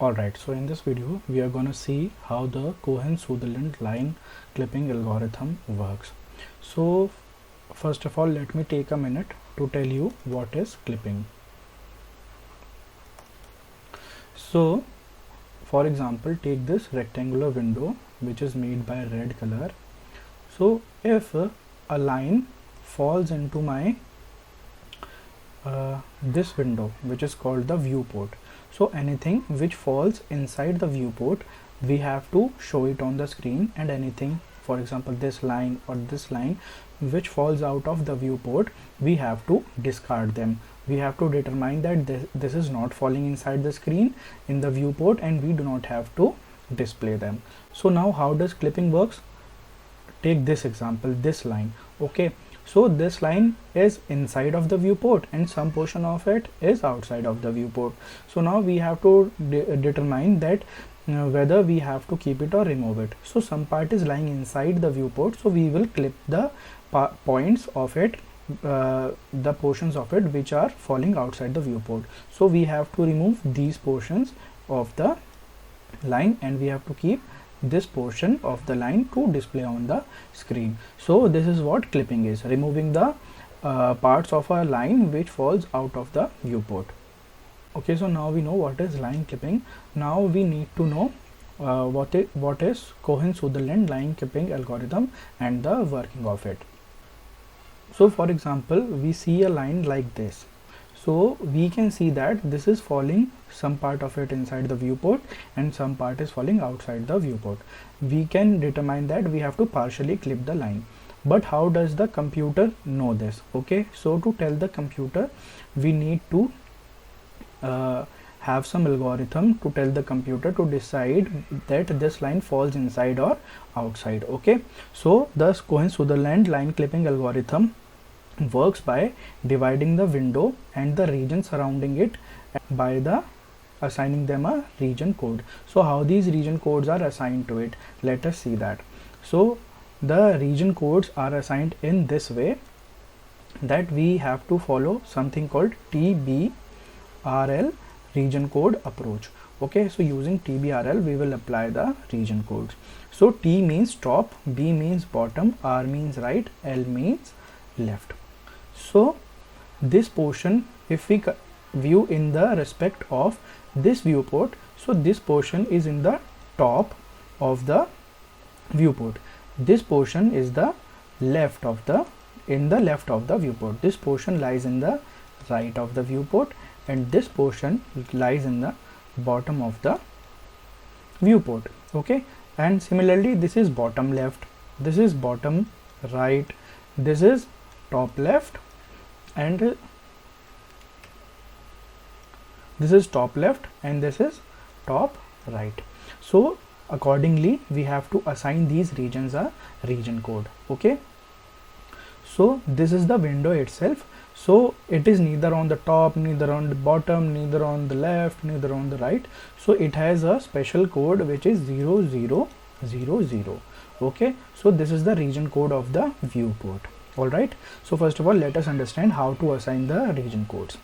Alright, so in this video we are gonna see how the Cohen-Sutherland line clipping algorithm works. So first of all, let me take a minute to tell you what is clipping. So for example, take this rectangular window which is made by red color. So if a line falls into my this window which is called the viewport, so anything which falls inside the viewport we have to show it on the screen, and anything, for example this line or this line, which falls out of the viewport, we have to discard them. We have to determine that this is not falling inside the screen in the viewport, and we do not have to display them. So now how does clipping works? Take this example, this line. Okay, so this line is inside of the viewport and some portion of it is outside of the viewport. So now we have to determine that whether we have to keep it or remove it. So some part is lying inside the viewport, so we will clip the points of it, the portions of it which are falling outside the viewport. So we have to remove these portions of the line and we have to keep this portion of the line to display on the screen. So this is what clipping is, removing the parts of a line which falls out of the viewport. Okay, so now we know what is line clipping. Now we need to know what is Cohen-Sutherland line clipping algorithm and the working of it. So for example, we see a line like this. So we can see that this is falling, some part of it inside the viewport and some part is falling outside the viewport. We can determine that we have to partially clip the line. But how does the computer know this? Okay, so to tell the computer, we need to have some algorithm to tell the computer to decide that this line falls inside or outside. Okay, so the Cohen-Sutherland line clipping algorithm works by dividing the window and the region surrounding it by the assigning them a region code. So how these region codes are assigned to it, let us see that. So the region codes are assigned in this way, that we have to follow something called TBRL region code approach. Okay, so using TBRL we will apply the region codes. So T means top, B means bottom, R means right, L means left. So this portion, if we view in the respect of this viewport, so this portion is in the top of the viewport, this portion is the left of the left of the viewport, this portion lies in the right of the viewport, and this portion lies in the bottom of the viewport. Okay, and similarly this is bottom left, this is bottom right, this is top left, and this is top left, and this is top right. So accordingly we have to assign these regions a region code. Okay, so this is the window itself. So it is neither on the top, neither on the bottom, neither on the left, neither on the right. So it has a special code which is 0000. Okay, so this is the region code of the viewport. Alright, so first of all let us understand how to assign the region codes.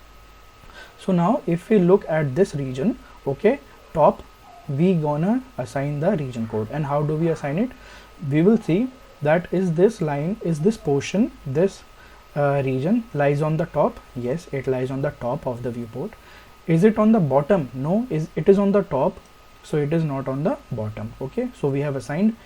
So now if we look at this region, okay, top, we gonna assign the region code. And how do we assign it? We will see that is this line, is this portion, this region lies on the top. Yes, it lies on the top of the viewport. Is it on the bottom? No, it is on the top, so it is not on the bottom. Okay, so we have assigned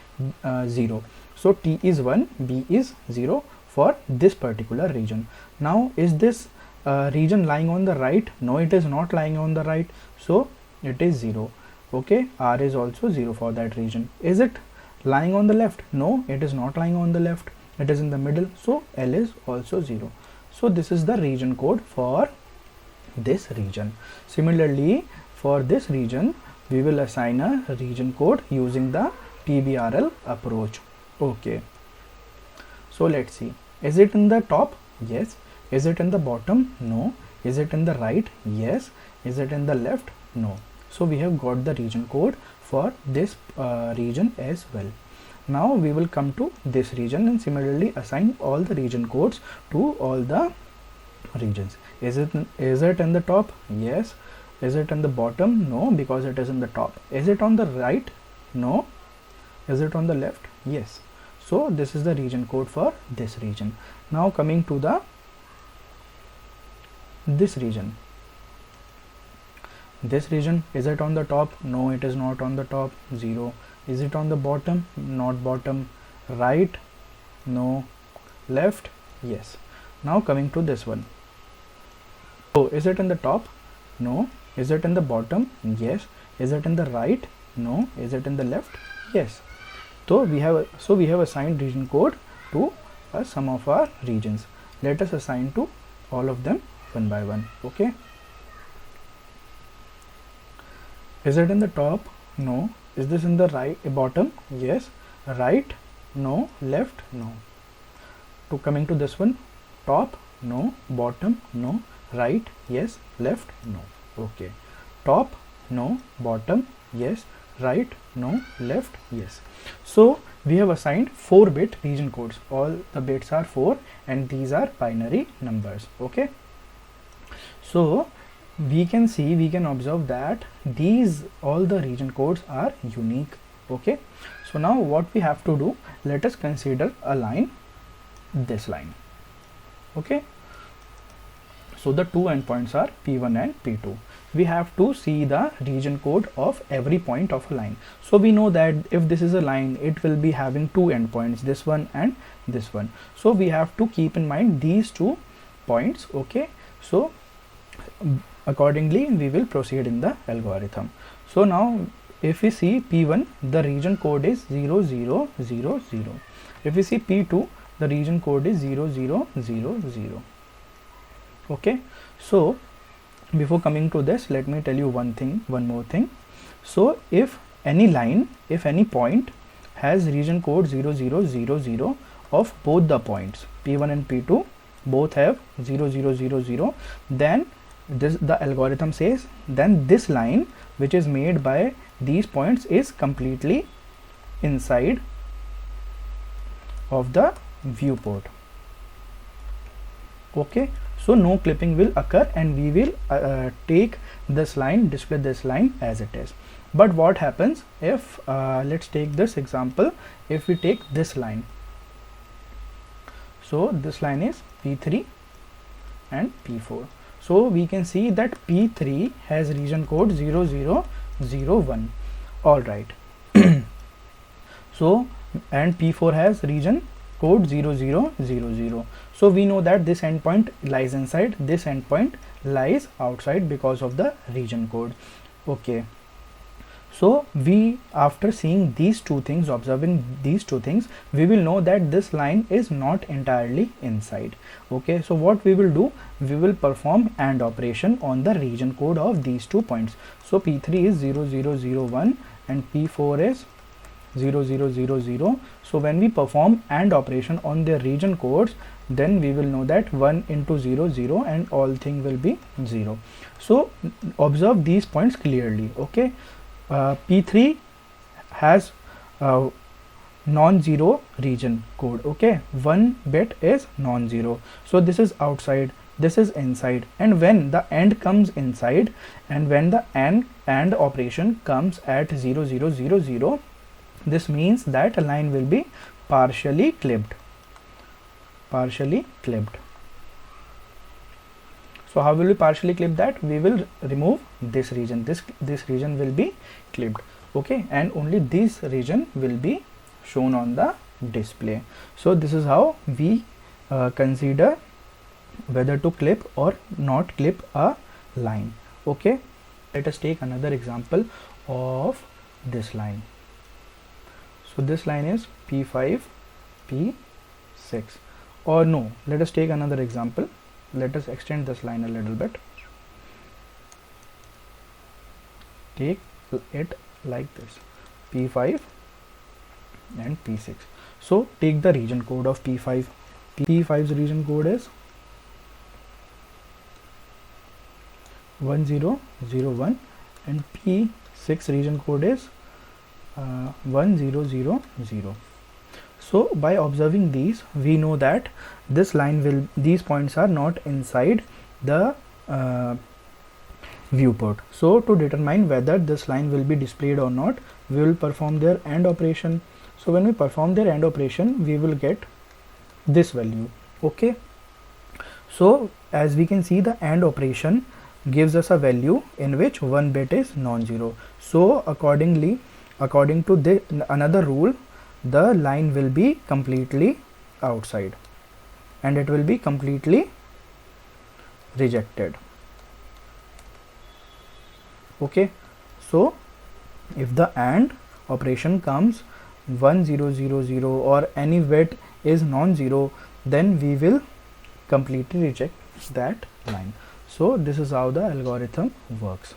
0. So T is 1, B is 0 for this particular region. Now is this region lying on the right? No, it is not lying on the right, so it is 0. Okay, R is also 0 for that region. Is it lying on the left? No, it is not lying on the left, it is in the middle, so L is also 0. So this is the region code for this region. Similarly for this region we will assign a region code using the TBRL approach. Okay, so let's see, is it in the top? Yes. Is it in the bottom? No. Is it in the right? Yes. Is it in the left? No. So we have got the region code for this region as well. Now we will come to this region and similarly assign all the region codes to all the regions. Is it in the top? Yes. Is it in the bottom? No, because it is in the top. Is it on the right? No. Is it on the left? Yes. So this is the region code for this region. Now coming to this region. This region, is it on the top? No, it is not on the top. 0. Is it on the bottom? Not bottom. Right? No. Left? Yes. Now coming to this one. So is it in the top? No. Is it in the bottom? Yes. Is it in the right? No. Is it in the left? Yes. So we have assigned region code to some of our regions. Let us assign to all of them one by one. Okay. Is it in the top? No. Is this in the bottom? Yes. Right? No. Left? No. To coming to this one, top? No. Bottom? No. Right? Yes. Left? No. Okay. Top? No. Bottom? Yes. Right? No. Left? Yes. So we have assigned 4-bit region codes. All the bits are 4 and these are binary numbers. Okay. So we can observe that all the region codes are unique. Okay. So now what we have to do, let us consider a line, this line. Okay. So the two endpoints are P1 and P2. We have to see the region code of every point of a line. So we know that if this is a line, it will be having two endpoints, this one and this one. So we have to keep in mind these 2 points. Okay. So accordingly we will proceed in the algorithm. So now if we see P1, the region code is 0 0 0 0. If we see P2, the region code is 0 0 0 0. Okay. So before coming to this, let me tell you one more thing. So if any point has region code 0 0 0 0 of both the points, P1 and P2 both have 0 0 0 0, then the algorithm says then this line which is made by these points is completely inside of the viewport. Okay. So no clipping will occur and we will take this line, display this line as it is. But what happens if let's take this example, if we take this line. So this line is P3 and P4. So we can see that P3 has region code 0 0 0 1. All right. So and P4 has region code 0 0 0 0. So we know that this endpoint lies inside, this endpoint lies outside because of the region code. Okay. So we, after seeing these 2 things, observing these 2 things, we will know that this line is not entirely inside. Okay. So what we will do, we will perform AND operation on the region code of these 2 points. So P3 is 0 0 0 1 and P4 is 0 0 0 0. So when we perform AND operation on their region codes, then we will know that 1 into 0 0 and all thing will be 0. So observe these points clearly. Okay. P3 has non-zero region code. Okay. 1 bit is non-zero. So this is outside, this is inside, and when the AND comes inside and when the AND operation comes at 0 0 0 0, this means that a line will be partially clipped. So how will we partially clip that? We will remove this region. This region will be clipped. Okay, and only this region will be shown on the display. So this is how we consider whether to clip or not clip a line. Okay, let us take another example of this line. So this line is P5, P6, or no, let us take another example. Let us extend this line a little bit. Take it like this, P5 and P6. So take the region code of P5. P5's region code is 1001 and P6 region code is 1000. So by observing these, we know that these points are not inside the viewport. So to determine whether this line will be displayed or not, we will perform their AND operation. So when we perform their AND operation, we will get this value. Okay, so as we can see, the AND operation gives us a value in which one bit is non-zero. So accordingly, according to the another rule, the line will be completely outside and it will be completely rejected. Okay, so if the AND operation comes 1 0 0 0 or any bit is non-zero, then we will completely reject that line. So this is how the algorithm works.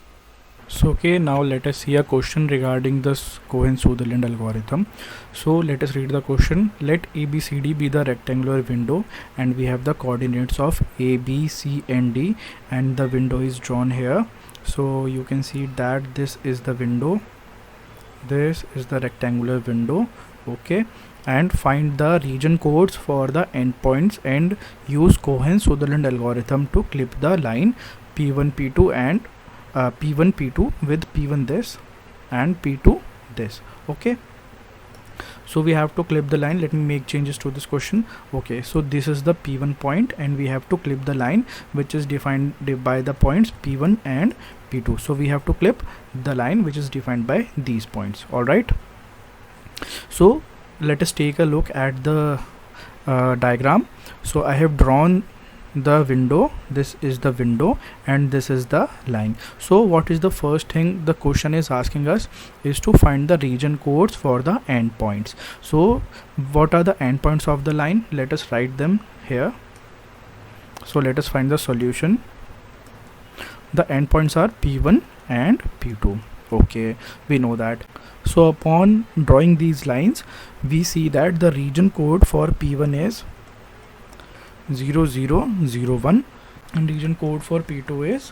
So okay, now let us see a question regarding this Cohen-Sutherland algorithm. So let us read the question. Let ABCD be the rectangular window and we have the coordinates of A, B, C and D, and the window is drawn here. So you can see that this is the window, this is the rectangular window. Okay, and find the region codes for the endpoints and use Cohen-Sutherland algorithm to clip the line P1 P2 and P1 P2 with P1 this and P2 this. Okay, so we have to clip the line. Let me make changes to this question. Okay, so this is the P1 point and we have to clip the line which is defined by the points P1 and P2. So we have to clip the line which is defined by these points. All right, so let us take a look at the diagram. So I have drawn the window, this is the window and this is the line. So what is the first thing the question is asking us is to find the region codes for the endpoints. So what are the endpoints of the line? Let us write them here. So let us find the solution. The endpoints are P1 and P2. Okay, we know that. So upon drawing these lines, we see that the region code for P1 is 0001 and region code for P2 is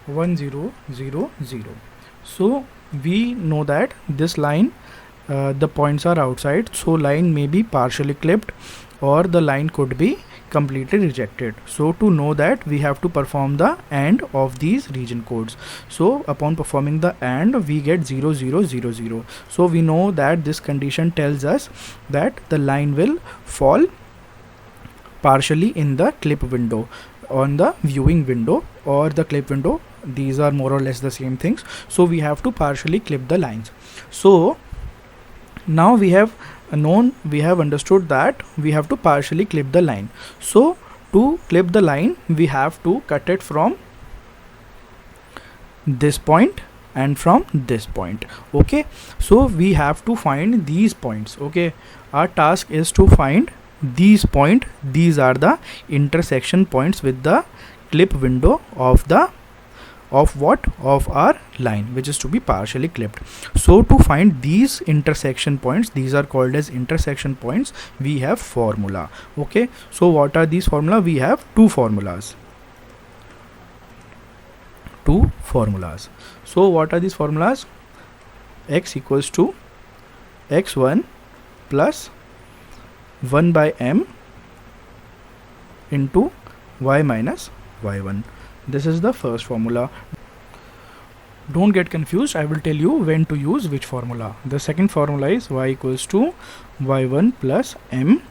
1000. So we know that this line, the points are outside, so line may be partially clipped or the line could be completely rejected. So to know that, we have to perform the AND of these region codes. So upon performing the AND, we get 0000. So we know that this condition tells us that the line will fall partially in the clip window, on the viewing window or the clip window. These are more or less the same things. So we have to partially clip the lines. So now we have understood that we have to partially clip the line. So to clip the line, we have to cut it from this point and from this point. Okay, so we have to find these points. Okay, our task is to find these points. These are the intersection points with the clip window of our line, which is to be partially clipped. So to find these intersection points, these are called as intersection points, we have formula. Okay, so what are these formula? We have two formulas. So what are these formulas? X equals to x1 plus 1 by m into y minus y1. This is the first formula. Don't get confused, I will tell you when to use which formula. The second formula is y equals to y1 plus m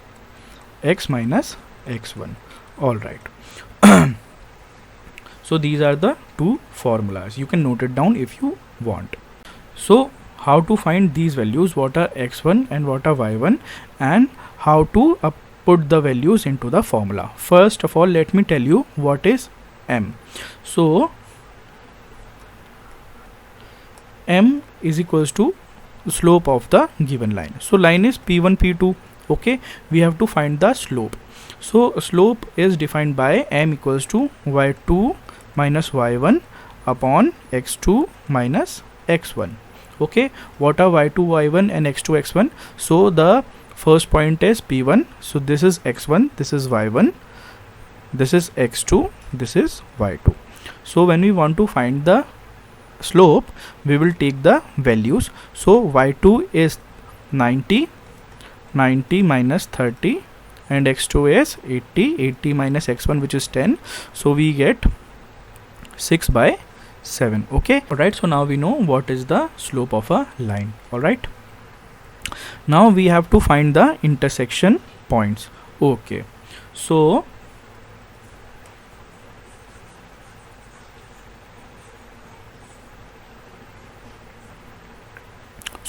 x minus x1. Alright. So these are the two formulas. You can note it down if you want. So how to find these values, what are x1 and what are y1, and how to put the values into the formula. First of all, let me tell you what is m. So m is equals to slope of the given line. So line is P1 P2. Okay, we have to find the slope. So slope is defined by m equals to y2 minus y1 upon x2 minus x1. Okay, what are y2 y1 and x2 x1? So the first point is P1, so this is x1, this is y1, this is x2, this is y2. So when we want to find the slope, we will take the values. So y2 is 90 minus 30 and x2 is 80 minus x1, which is 10. So we get 6 by 7. Okay, all right, so now we know what is the slope of a line. All right, now we have to find the intersection points. Okay, so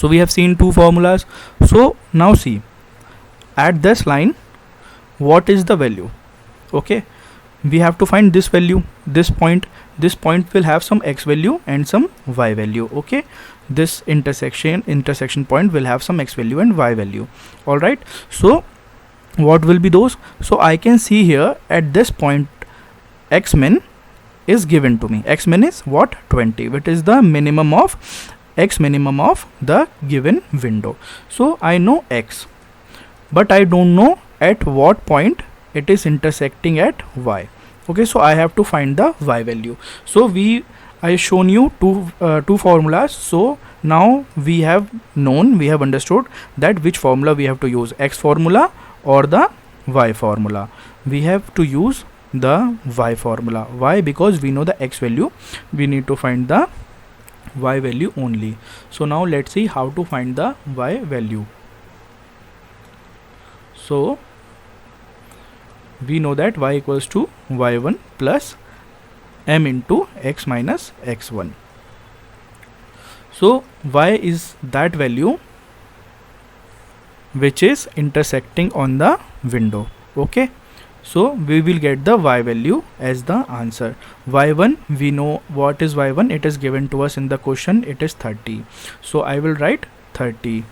we have seen two formulas. So now see, at this line, what is the value? Okay, we have to find this value. This point will have some x value and some y value. Okay, this intersection point will have some x value and y value. All right, so what will be those? So I can see here at this point x min is given to me. X min is what? 20, which is the minimum of x minimum of the given window. So I know x, but I don't know at what point it is intersecting at y. Okay, so I have to find the y value. So I shown you two formulas. So now we have understood that which formula we have to use, x formula or the y formula. We have to use the y formula. Why? Because we know the x value, we need to find the y value only. So now let's see how to find the y value. So we know that y equals to y1 plus m into x minus x1. So y is that value which is intersecting on the window. Okay, so we will get the y value as the answer. Y1, we know what is y1, it is given to us in the question, it is 30. So I will write 30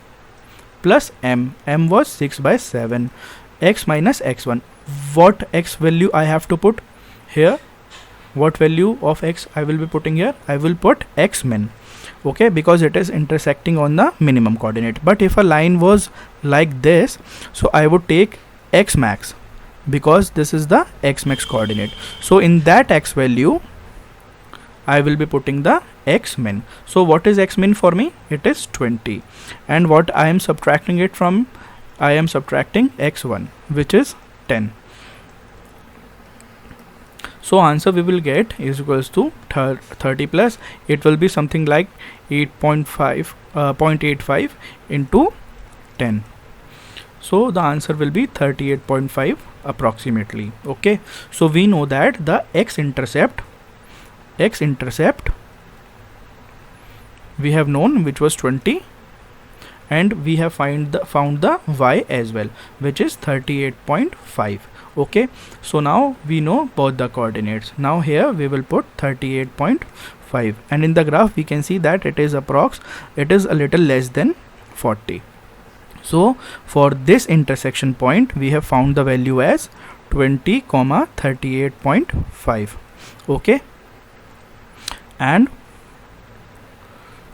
plus m was 6 by 7, x minus x1. What x value I have to put here? What value of x I will be putting here? I will put x min. Okay, because it is intersecting on the minimum coordinate. But if a line was like this, so I would take x max, because this is the x max coordinate. So in that x value I will be putting the x min. So what is x min for me? It is 20. And what I am subtracting it from? I am subtracting x1, which is 10. So answer we will get is equals to 30 plus, it will be something like 0.85 into 10. So the answer will be 38.5 approximately. Okay, so we know that the x intercept we have known, which was 20, and we have found the y as well, which is 38.5. Okay, so now we know both the coordinates. Now here we will put 38.5, and in the graph we can see that it is a little less than 40. So for this intersection point we have found the value as 20, 38.5. Okay, and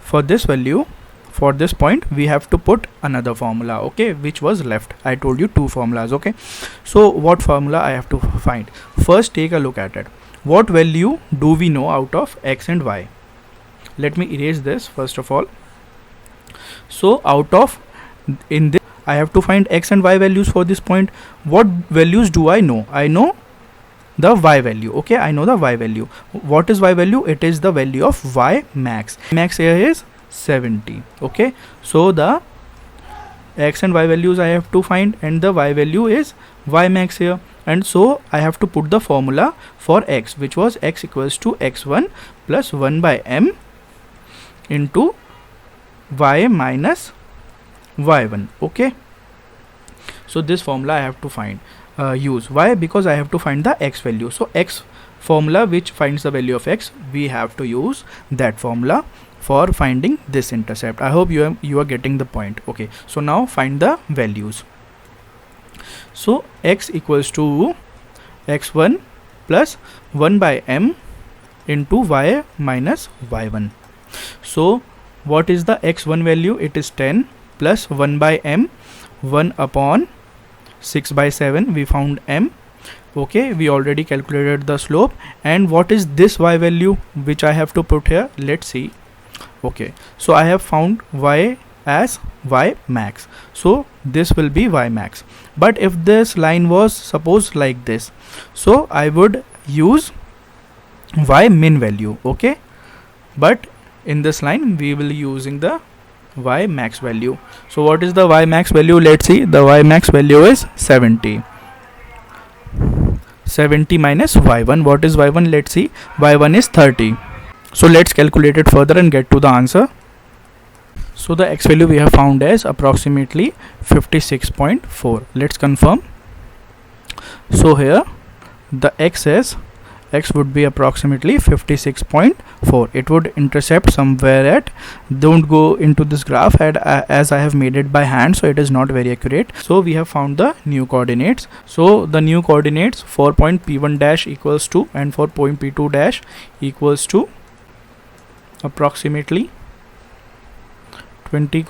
for this value, for this point we have to put another formula. Okay, which was left. I told you two formulas. Okay, so what formula I have to find? First take a look at it. What value do we know out of x and y? Let me erase this first of all. So in this I have to find x and y values for this point. What values do I know? I know the y value. Okay, I know the y value. What is y value? It is the value of y max. Max here is 70. Okay, so the x and y values I have to find, and the y value is y max here, and so I have to put the formula for x, which was x equals to x1 plus 1 by m into y minus y1. Okay, so this formula I have to find use. Why? Because I have to find the x value. So x formula which finds the value of x, we have to use that formula for finding this intercept. I hope you are getting the point. Okay, so now find the values. So x equals to x1 plus 1 by m into y minus y1. So what is the x1 value? It is 10 plus 1 by m, 1 upon 6 by 7, we found m. Okay, we already calculated the slope. And what is this y value which I have to put here? Let's see. Okay, so I have found y as y max, so this will be y max. But if this line was suppose like this, so I would use y min value. Okay, but in this line we will be using the y max value. So what is the y max value? Let's see. The y max value is 70. 70 minus y1. What is y1? Let's see. Y1 is 30. So let's calculate it further and get to the answer. So the x value we have found as approximately 56.4. Let's confirm. So here the x would be approximately 56.4. it would intercept somewhere at, don't go into this graph as I have made it by hand, so it is not very accurate. So we have found the new coordinates. So the new coordinates for point p1 dash equals to, and for point p2 dash equals to approximately 20,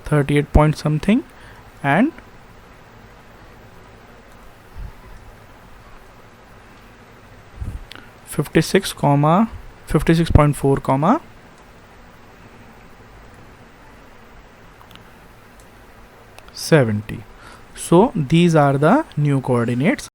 38 point something and 56.4, 70. So these are the new coordinates.